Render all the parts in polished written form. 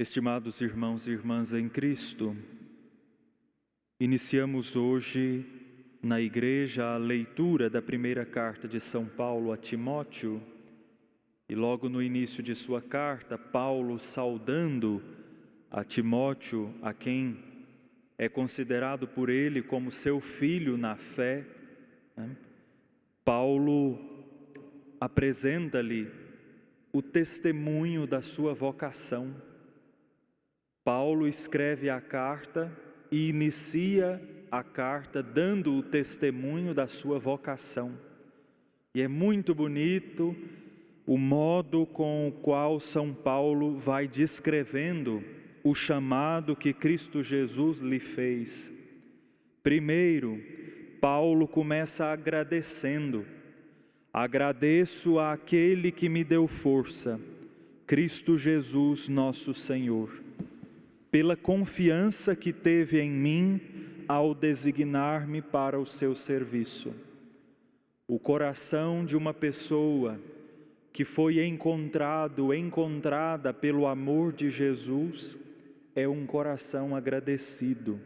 Estimados irmãos e irmãs em Cristo, iniciamos hoje na igreja a leitura da primeira carta de São Paulo a Timóteo, e logo no início de sua carta, Paulo saudando a Timóteo, a quem é considerado por ele como seu filho na fé, né? Paulo apresenta-lhe o testemunho da sua vocação. Paulo escreve a carta e inicia a carta dando o testemunho da sua vocação. E é muito bonito o modo com o qual São Paulo vai descrevendo o chamado que Cristo Jesus lhe fez. Primeiro, Paulo começa agradecendo. Agradeço àquele que me deu força, Cristo Jesus, nosso Senhor, pela confiança que teve em mim ao designar-me para o seu serviço. O coração de uma pessoa que foi encontrada pelo amor de Jesus é um coração agradecido.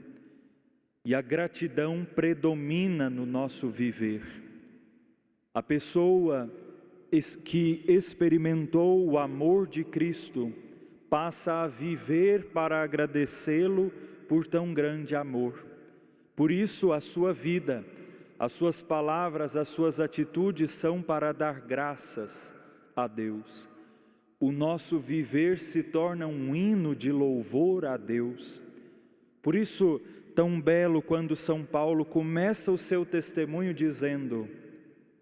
E a gratidão predomina no nosso viver. A pessoa que experimentou o amor de Cristo passa a viver para agradecê-lo por tão grande amor. Por isso a sua vida, as suas palavras, as suas atitudes são para dar graças a Deus. O nosso viver se torna um hino de louvor a Deus. Por isso, tão belo quando São Paulo começa o seu testemunho dizendo: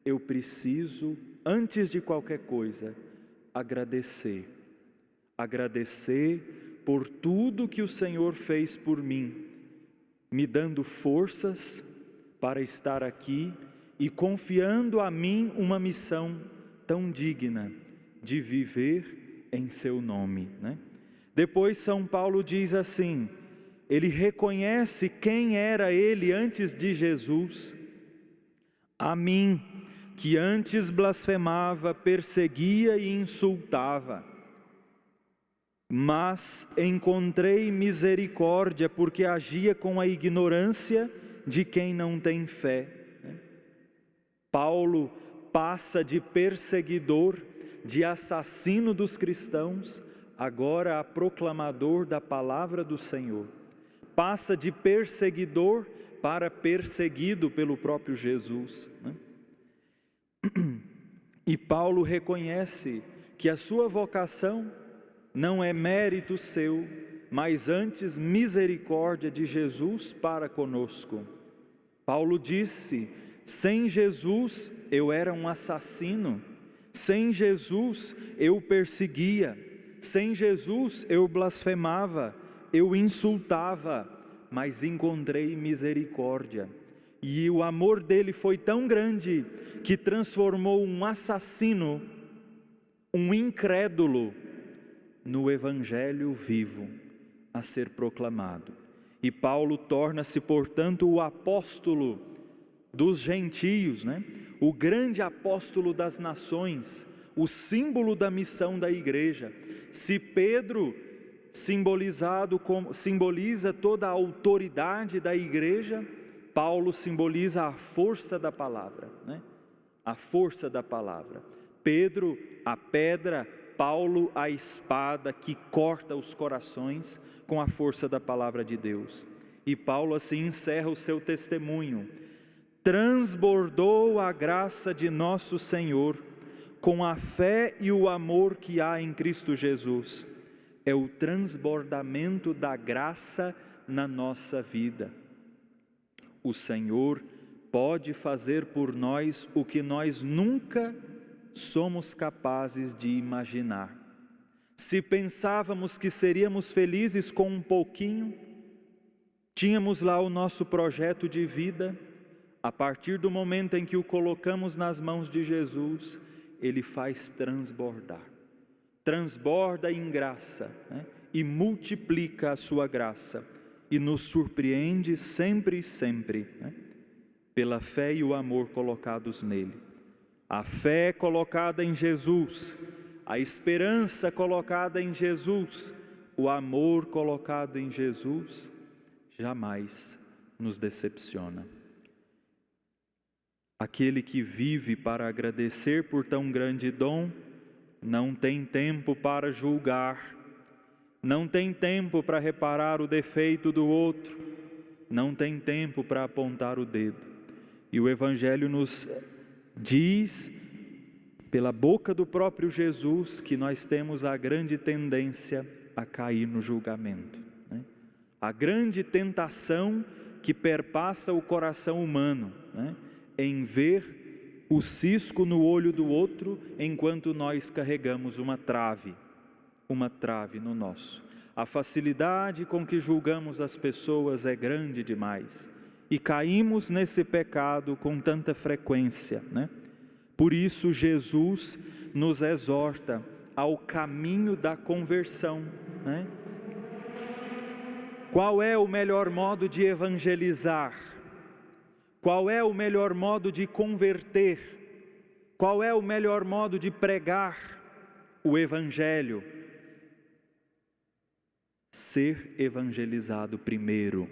eu preciso, antes de qualquer coisa, agradecer por tudo que o Senhor fez por mim, me dando forças para estar aqui e confiando a mim uma missão tão digna de viver em seu nome, né? Depois São Paulo diz assim, ele reconhece quem era ele antes de Jesus. A mim, que antes blasfemava, perseguia e insultava, mas encontrei misericórdia porque agia com a ignorância de quem não tem fé. Paulo passa de perseguidor, de assassino dos cristãos, agora a proclamador da palavra do Senhor. Passa de perseguidor para perseguido pelo próprio Jesus. E Paulo reconhece que a sua vocação não é mérito seu, mas antes misericórdia de Jesus para conosco. Paulo disse, sem Jesus eu era um assassino, sem Jesus eu perseguia, sem Jesus eu blasfemava, eu insultava, mas encontrei misericórdia. E o amor dele foi tão grande que transformou um assassino, um incrédulo, no Evangelho vivo a ser proclamado. E Paulo torna-se, portanto, o apóstolo dos gentios, né? O grande apóstolo das nações, o símbolo da missão da igreja. Se Pedro simboliza toda a autoridade da igreja, Paulo simboliza a força da palavra, né? A força da palavra. Pedro, a pedra, Paulo, a espada que corta os corações com a força da palavra de Deus. E Paulo assim encerra o seu testemunho. Transbordou a graça de nosso Senhor com a fé e o amor que há em Cristo Jesus. É o transbordamento da graça na nossa vida. O Senhor pode fazer por nós o que nós nunca somos capazes de imaginar. Se pensávamos que seríamos felizes com um pouquinho, tínhamos lá o nosso projeto de vida, a partir do momento em que o colocamos nas mãos de Jesus, Ele faz transbordar. Transborda em graça, né? E multiplica a sua graça e nos surpreende sempre e sempre, né? Pela fé e o amor colocados nele. A fé colocada em Jesus, a esperança colocada em Jesus, o amor colocado em Jesus jamais nos decepciona. Aquele que vive para agradecer por tão grande dom, não tem tempo para julgar, não tem tempo para reparar o defeito do outro, não tem tempo para apontar o dedo. E o Evangelho nos diz, pela boca do próprio Jesus, que nós temos a grande tendência a cair no julgamento, né? A grande tentação que perpassa o coração humano, né? Em ver o cisco no olho do outro, enquanto nós carregamos uma trave no nosso. A facilidade com que julgamos as pessoas é grande demais, e caímos nesse pecado com tanta frequência, né? Por isso Jesus nos exorta ao caminho da conversão, né? Qual é o melhor modo de evangelizar? Qual é o melhor modo de converter? Qual é o melhor modo de pregar o Evangelho? Ser evangelizado primeiro,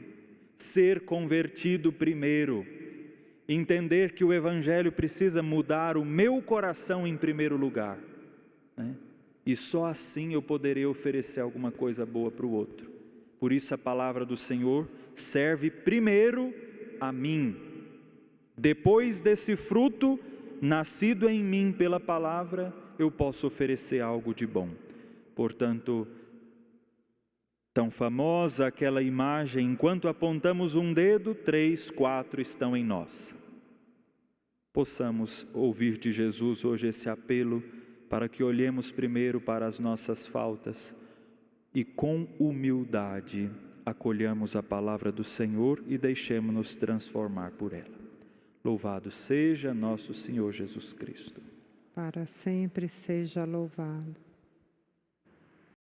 ser convertido primeiro, entender que o Evangelho precisa mudar o meu coração em primeiro lugar, né? E só assim eu poderei oferecer alguma coisa boa para o outro. Por isso a palavra do Senhor serve primeiro a mim. Depois desse fruto, nascido em mim pela palavra, eu posso oferecer algo de bom. Portanto, tão famosa aquela imagem, enquanto apontamos um dedo, 3, 4 estão em nós. Possamos ouvir de Jesus hoje esse apelo, para que olhemos primeiro para as nossas faltas e com humildade acolhamos a palavra do Senhor e deixemos-nos transformar por ela. Louvado seja nosso Senhor Jesus Cristo. Para sempre seja louvado.